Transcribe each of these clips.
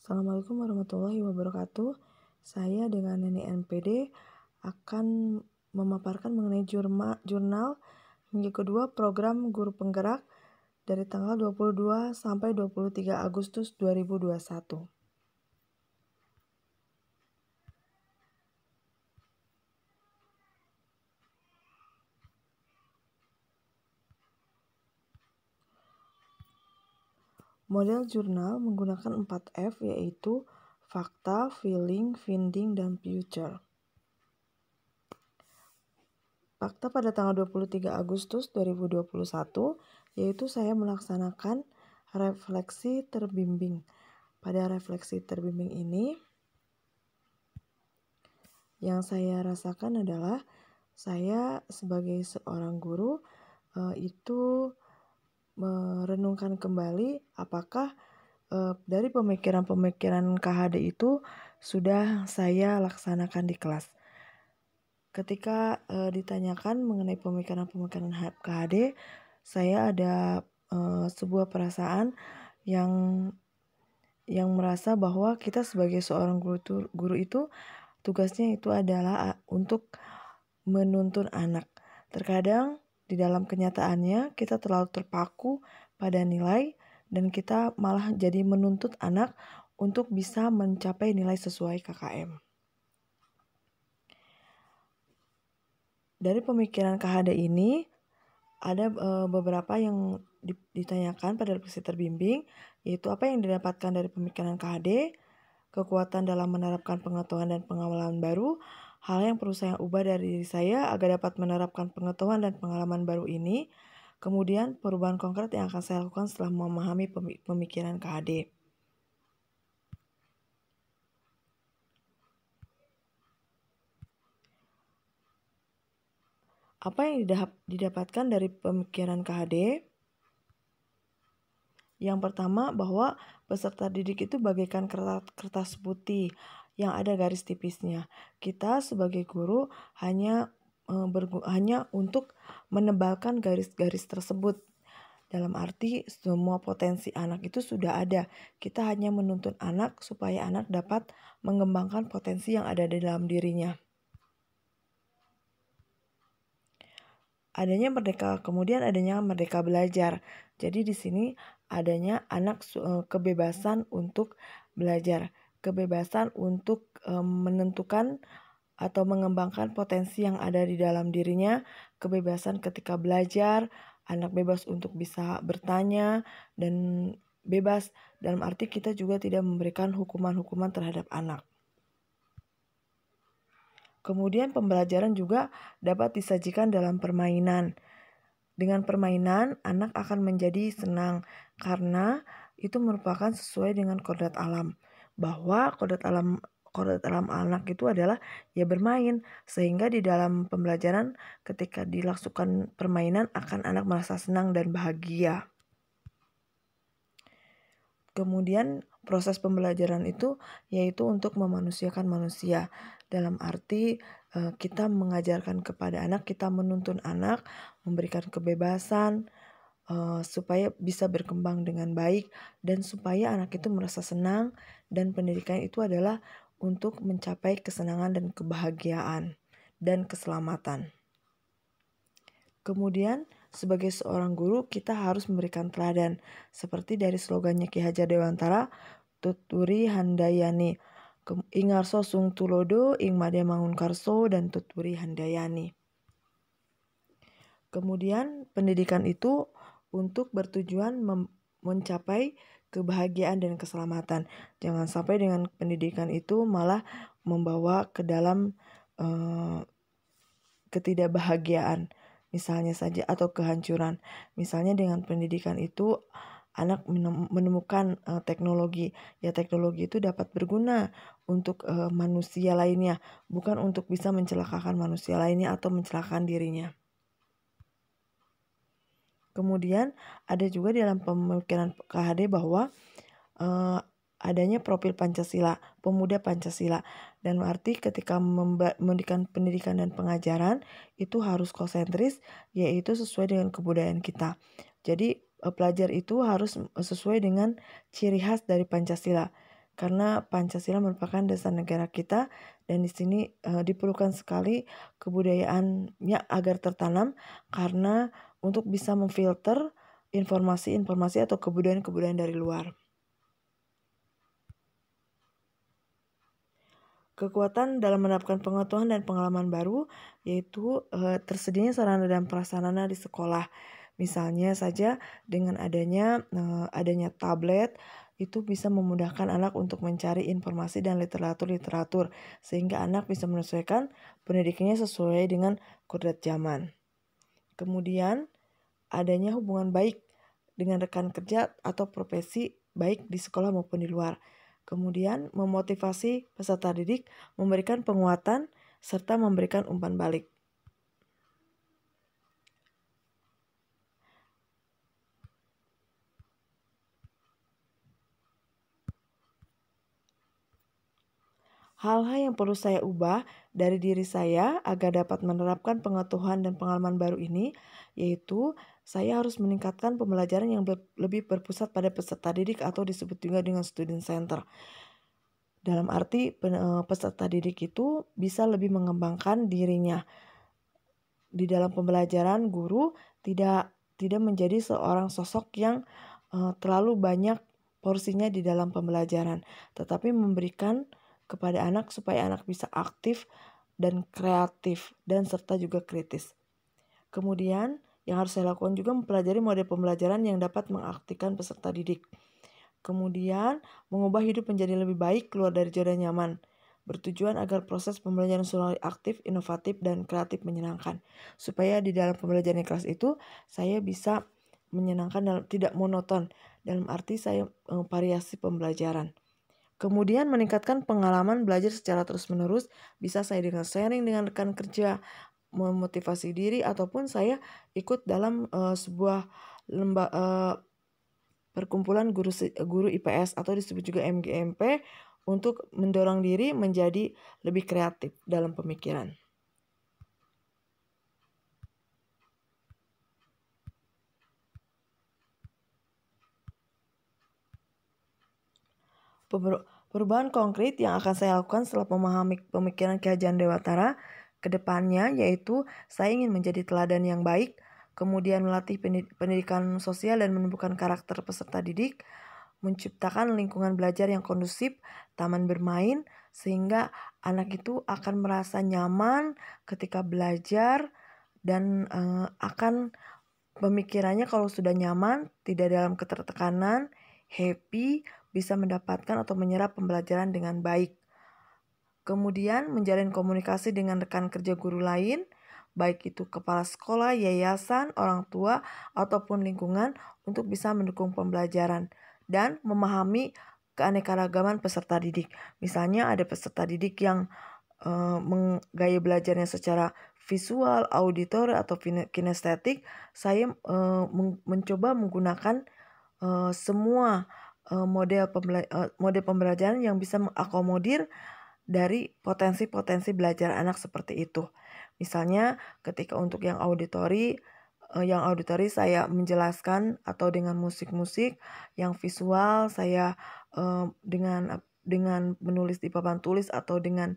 Assalamualaikum warahmatullahi wabarakatuh. Saya dengan Neni NPD akan memaparkan mengenai jurnal minggu kedua program Guru Penggerak dari tanggal 22 sampai 23 Agustus 2021. Model jurnal menggunakan 4F, yaitu fakta, feeling, finding, dan future. Fakta pada tanggal 23 Agustus 2021, yaitu saya melaksanakan refleksi terbimbing. Pada refleksi terbimbing ini, yang saya rasakan adalah saya sebagai seorang guru itu merenungkan kembali apakah dari pemikiran-pemikiran KHD itu sudah saya laksanakan di kelas. Ketika ditanyakan mengenai pemikiran-pemikiran KHD, saya ada sebuah perasaan yang merasa bahwa kita sebagai seorang guru itu tugasnya itu adalah untuk menuntun anak. Terkadang di dalam kenyataannya kita terlalu terpaku pada nilai dan kita malah jadi menuntut anak untuk bisa mencapai nilai sesuai KKM. Dari pemikiran KHD ini ada beberapa yang ditanyakan pada refleksi terbimbing, yaitu apa yang didapatkan dari pemikiran KHD, kekuatan dalam menerapkan pengetahuan dan pengalaman baru, hal yang perlu saya ubah dari diri saya agar dapat menerapkan pengetahuan dan pengalaman baru ini, kemudian perubahan konkret yang akan saya lakukan setelah memahami pemikiran KHD. Apa yang didapatkan dari pemikiran KHD? Yang pertama, bahwa peserta didik itu bagaikan kertas putih yang ada garis tipisnya. Kita sebagai guru hanya untuk menebalkan garis-garis tersebut. Dalam arti semua potensi anak itu sudah ada. Kita hanya menuntun anak supaya anak dapat mengembangkan potensi yang ada di dalam dirinya. Kemudian adanya merdeka belajar. Jadi di sini adanya anak kebebasan untuk belajar, kebebasan untuk menentukan atau mengembangkan potensi yang ada di dalam dirinya, kebebasan ketika belajar, anak bebas untuk bisa bertanya dan bebas dalam arti kita juga tidak memberikan hukuman-hukuman terhadap anak. Kemudian pembelajaran juga dapat disajikan dalam permainan. Dengan permainan, anak akan menjadi senang karena itu merupakan sesuai dengan kodrat alam. Bahwa kodrat alam anak itu adalah ya bermain, sehingga di dalam pembelajaran ketika dilakukan permainan akan anak merasa senang dan bahagia. Kemudian proses pembelajaran itu yaitu untuk memanusiakan manusia. Dalam arti kita mengajarkan kepada anak, kita menuntun anak, memberikan kebebasan supaya bisa berkembang dengan baik dan supaya anak itu merasa senang, dan pendidikan itu adalah untuk mencapai kesenangan dan kebahagiaan dan keselamatan. Kemudian sebagai seorang guru kita harus memberikan teladan seperti dari slogannya Ki Hajar Dewantara, tuturi handayani, ingarso sung tulodo, ing made mangun karso, dan tuturi handayani. Kemudian pendidikan itu untuk bertujuan mencapai kebahagiaan dan keselamatan. Jangan sampai dengan pendidikan itu malah membawa ke dalam ketidakbahagiaan. Misalnya saja, atau kehancuran. Misalnya dengan pendidikan itu anak menemukan teknologi. Ya teknologi itu dapat berguna untuk manusia lainnya, bukan untuk bisa mencelakakan manusia lainnya atau mencelakakan dirinya. Kemudian ada juga dalam pemikiran KHD bahwa adanya profil Pancasila, pemuda Pancasila. Dan arti ketika memberikan pendidikan dan pengajaran itu harus konsentris, yaitu sesuai dengan kebudayaan kita. Jadi pelajar itu harus sesuai dengan ciri khas dari Pancasila. karena Pancasila merupakan dasar negara kita dan di sini diperlukan sekali kebudayaannya agar tertanam karena untuk bisa memfilter informasi-informasi atau kebudayaan-kebudayaan dari luar. Kekuatan dalam mendapatkan pengetahuan dan pengalaman baru yaitu tersedianya sarana dan prasarana di sekolah. Misalnya saja dengan adanya tablet itu bisa memudahkan anak untuk mencari informasi dan literatur sehingga anak bisa menyesuaikan pendidikannya sesuai dengan kodrat zaman. Kemudian adanya hubungan baik dengan rekan kerja atau profesi baik di sekolah maupun di luar. Kemudian memotivasi peserta didik, memberikan penguatan, serta memberikan umpan balik. Hal-hal yang perlu saya ubah dari diri saya agar dapat menerapkan pengetahuan dan pengalaman baru ini, yaitu saya harus meningkatkan pembelajaran yang lebih berpusat pada peserta didik atau disebut juga dengan student center. Dalam arti peserta didik itu bisa lebih mengembangkan dirinya. Di dalam pembelajaran, guru tidak menjadi seorang sosok yang terlalu banyak porsinya di dalam pembelajaran, tetapi memberikan kepada anak supaya anak bisa aktif dan kreatif dan serta juga kritis. Kemudian yang harus saya lakukan juga mempelajari model pembelajaran yang dapat mengaktifkan peserta didik. Kemudian mengubah hidup menjadi lebih baik keluar dari zona nyaman. Bertujuan agar proses pembelajaran selalu aktif, inovatif, dan kreatif menyenangkan. Supaya di dalam pembelajaran yang kelas itu saya bisa menyenangkan dan tidak monoton. Dalam arti saya variasi pembelajaran. Kemudian meningkatkan pengalaman belajar secara terus-menerus, bisa saya dengan sharing dengan rekan kerja, memotivasi diri, ataupun saya ikut dalam sebuah perkumpulan guru IPS atau disebut juga MGMP untuk mendorong diri menjadi lebih kreatif dalam pemikiran. Perubahan konkret yang akan saya lakukan setelah memahami pemikiran Ki Hajar Dewantara ke depannya yaitu saya ingin menjadi teladan yang baik, kemudian melatih pendidikan sosial dan menumbuhkan karakter peserta didik, menciptakan lingkungan belajar yang kondusif, taman bermain, sehingga anak itu akan merasa nyaman ketika belajar dan akan pemikirannya kalau sudah nyaman, tidak dalam ketertekanan, happy, bisa mendapatkan atau menyerap pembelajaran dengan baik. Kemudian menjalin komunikasi dengan rekan kerja guru lain, baik itu kepala sekolah, yayasan, orang tua, ataupun lingkungan untuk bisa mendukung pembelajaran dan memahami keanekaragaman peserta didik. Misalnya ada peserta didik yang gaya belajarnya secara visual, auditor, atau kinestetik, saya mencoba menggunakan semua model pembelajaran yang bisa mengakomodir dari potensi-potensi belajar anak seperti itu. Misalnya ketika untuk yang auditori saya menjelaskan atau dengan musik-musik, yang visual saya dengan menulis di papan tulis atau dengan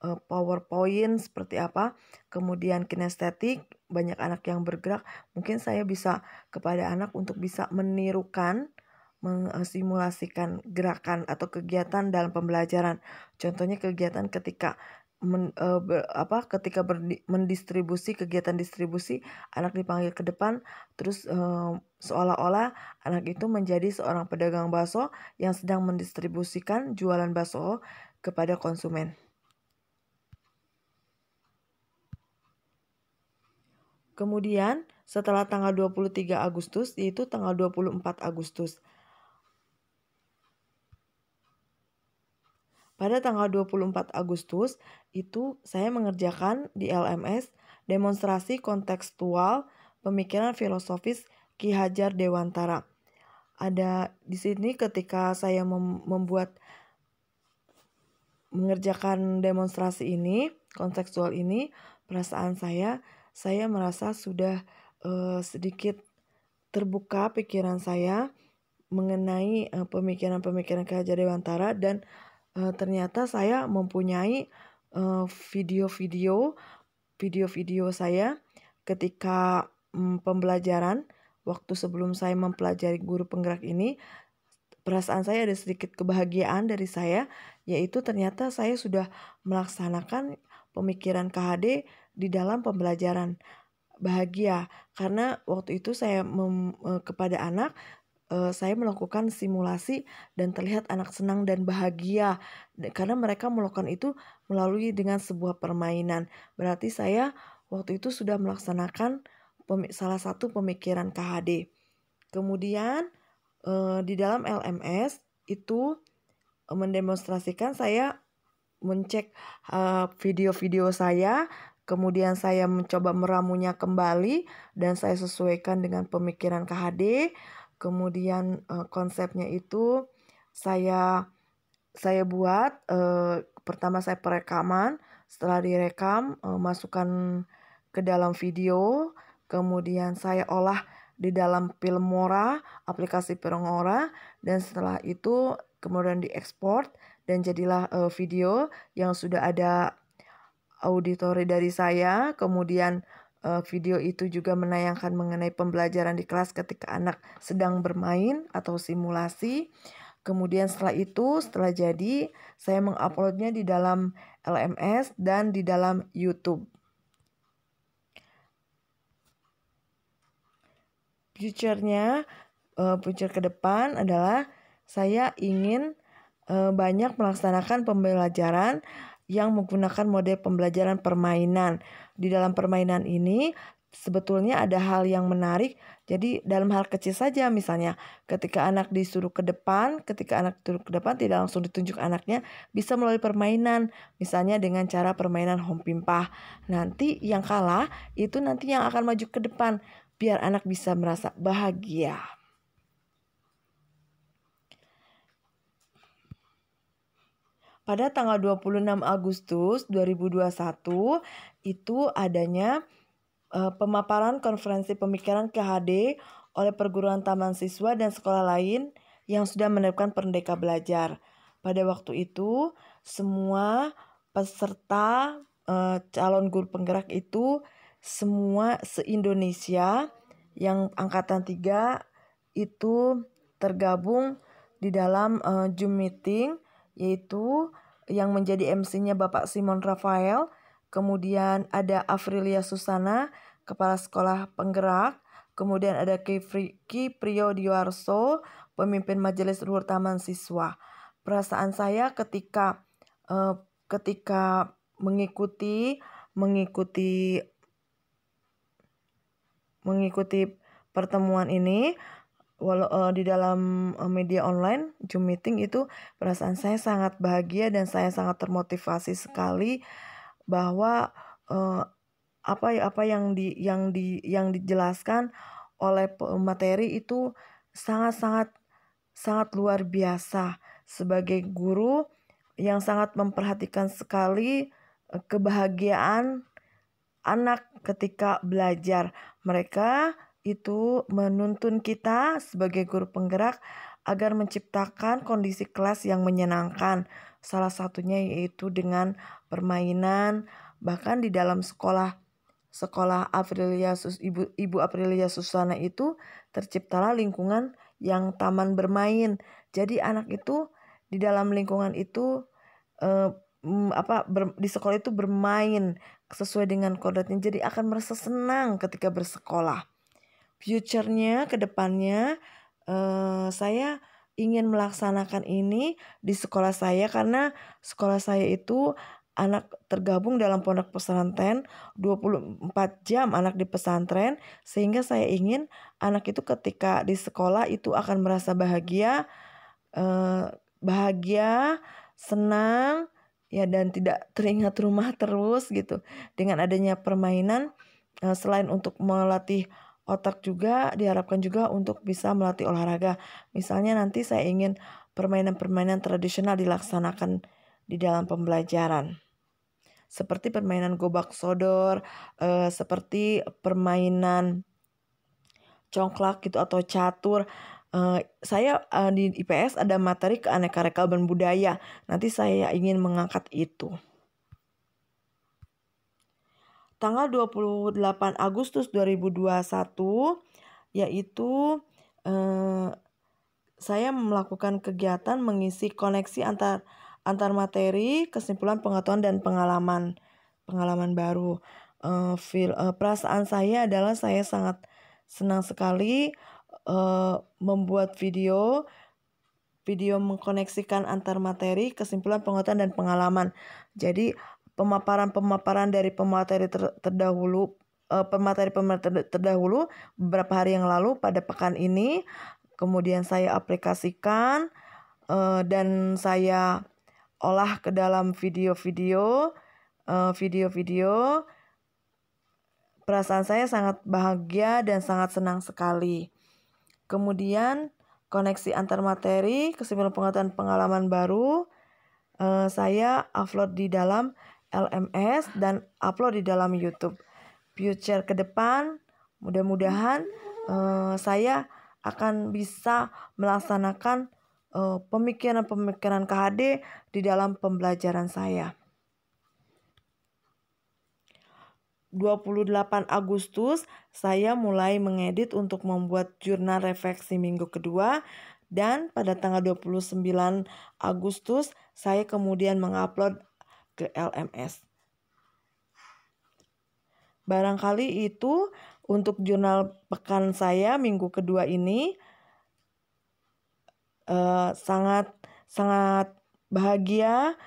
PowerPoint seperti apa. Kemudian kinestetik, banyak anak yang bergerak, mungkin saya bisa kepada anak untuk bisa menirukan, mensimulasikan gerakan atau kegiatan dalam pembelajaran. Contohnya kegiatan ketika mendistribusi, kegiatan distribusi, anak dipanggil ke depan, terus seolah-olah anak itu menjadi seorang pedagang bakso yang sedang mendistribusikan jualan bakso kepada konsumen. Kemudian setelah tanggal 23 Agustus yaitu tanggal 24 Agustus. Pada tanggal 24 Agustus itu saya mengerjakan di LMS demonstrasi kontekstual pemikiran filosofis Ki Hajar Dewantara. Ada di sini ketika saya mengerjakan demonstrasi ini, kontekstual ini, perasaan saya merasa sudah sedikit terbuka pikiran saya mengenai pemikiran-pemikiran Ki Hajar Dewantara, dan ternyata saya mempunyai video-video saya ketika pembelajaran waktu sebelum saya mempelajari guru penggerak ini. Perasaan saya ada sedikit kebahagiaan dari saya, yaitu ternyata saya sudah melaksanakan pemikiran KHD di dalam pembelajaran. Bahagia karena waktu itu saya kepada anak, saya melakukan simulasi dan terlihat anak senang dan bahagia karena mereka melakukan itu melalui dengan sebuah permainan. Berarti saya waktu itu sudah melaksanakan salah satu pemikiran KHD. Kemudian di dalam LMS itu mendemonstrasikan, saya mencek video-video saya, kemudian saya mencoba meramunya kembali dan saya sesuaikan dengan pemikiran KHD. Kemudian konsepnya itu saya buat, pertama saya perekaman, setelah direkam masukkan ke dalam video, kemudian saya olah di dalam Filmora, aplikasi Filmora, dan setelah itu kemudian diekspor dan jadilah video yang sudah ada auditori dari saya. Kemudian video itu juga menayangkan mengenai pembelajaran di kelas ketika anak sedang bermain atau simulasi. Kemudian setelah jadi, saya menguploadnya di dalam LMS dan di dalam YouTube. Future ke depan adalah saya ingin banyak melaksanakan pembelajaran yang menggunakan model pembelajaran permainan. Di dalam permainan ini sebetulnya ada hal yang menarik. Jadi dalam hal kecil saja, misalnya ketika anak disuruh ke depan, tidak langsung ditunjuk anaknya, bisa melalui permainan. Misalnya dengan cara permainan home pimpah. Nanti yang kalah itu nanti yang akan maju ke depan, biar anak bisa merasa bahagia. Pada tanggal 26 Agustus 2021 itu adanya pemaparan konferensi pemikiran KHD oleh perguruan taman siswa dan sekolah lain yang sudah menerapkan Merdeka Belajar. Pada waktu itu semua peserta calon guru penggerak itu semua se-Indonesia yang angkatan 3 itu tergabung di dalam Zoom meeting, yaitu yang menjadi MC-nya Bapak Simon Rafael, kemudian ada Afrilia Susana, Kepala Sekolah Penggerak, kemudian ada Ki Priyodiwarso, pemimpin Majelis Luhur Taman Siswa. Perasaan saya ketika mengikuti pertemuan ini di dalam media online Zoom meeting itu, perasaan saya sangat bahagia dan saya sangat termotivasi sekali bahwa apa yang dijelaskan oleh materi itu sangat luar biasa. Sebagai guru yang sangat memperhatikan sekali kebahagiaan anak ketika belajar, mereka itu menuntun kita sebagai guru penggerak agar menciptakan kondisi kelas yang menyenangkan. Salah satunya yaitu dengan permainan. Bahkan di dalam sekolah Ibu Aprilia Susana itu terciptalah lingkungan yang taman bermain. Jadi anak itu di dalam lingkungan itu di sekolah itu bermain sesuai dengan kodratnya, jadi akan merasa senang ketika bersekolah. Future-nya ke depannya saya ingin melaksanakan ini di sekolah saya, karena sekolah saya itu anak tergabung dalam pondok pesantren, 24 jam anak di pesantren, sehingga saya ingin anak itu ketika di sekolah itu akan merasa bahagia, senang ya, dan tidak teringat rumah terus gitu. Dengan adanya permainan, selain untuk melatih otak juga diharapkan juga untuk bisa melatih olahraga. Misalnya nanti saya ingin permainan-permainan tradisional dilaksanakan di dalam pembelajaran, seperti permainan gobak sodor, seperti permainan congklak gitu atau catur. Saya di IPS ada materi keanekaragaman budaya. Nanti saya ingin mengangkat itu. Tanggal 28 Agustus 2021 yaitu saya melakukan kegiatan mengisi koneksi antar materi, kesimpulan pengetahuan dan pengalaman baru. Perasaan saya adalah saya sangat senang sekali membuat video mengkoneksikan antar materi, kesimpulan pengetahuan dan pengalaman. Jadi pemaparan dari pemateri terdahulu beberapa hari yang lalu pada pekan ini, kemudian saya aplikasikan dan saya olah ke dalam video-video. Perasaan saya sangat bahagia dan sangat senang sekali. Kemudian koneksi antar materi, kesimpulan pengetahuan pengalaman baru, saya upload di dalam LMS dan upload di dalam YouTube. Future ke depan, mudah-mudahan saya akan bisa melaksanakan pemikiran KHD di dalam pembelajaran saya. 28 Agustus saya mulai mengedit untuk membuat jurnal refleksi minggu kedua, dan pada tanggal 29 Agustus saya kemudian mengupload ke LMS. Barangkali itu untuk jurnal pekan saya minggu kedua ini. Sangat bahagia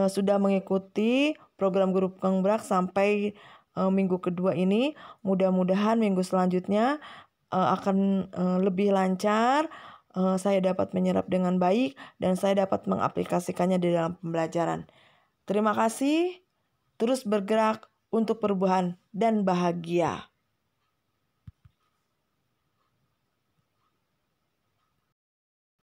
sudah mengikuti program Guru Penggerak sampai minggu kedua ini. Mudah-mudahan minggu selanjutnya akan lebih lancar. Saya dapat menyerap dengan baik dan saya dapat mengaplikasikannya di dalam pembelajaran. Terima kasih. Terus bergerak untuk perubahan dan bahagia.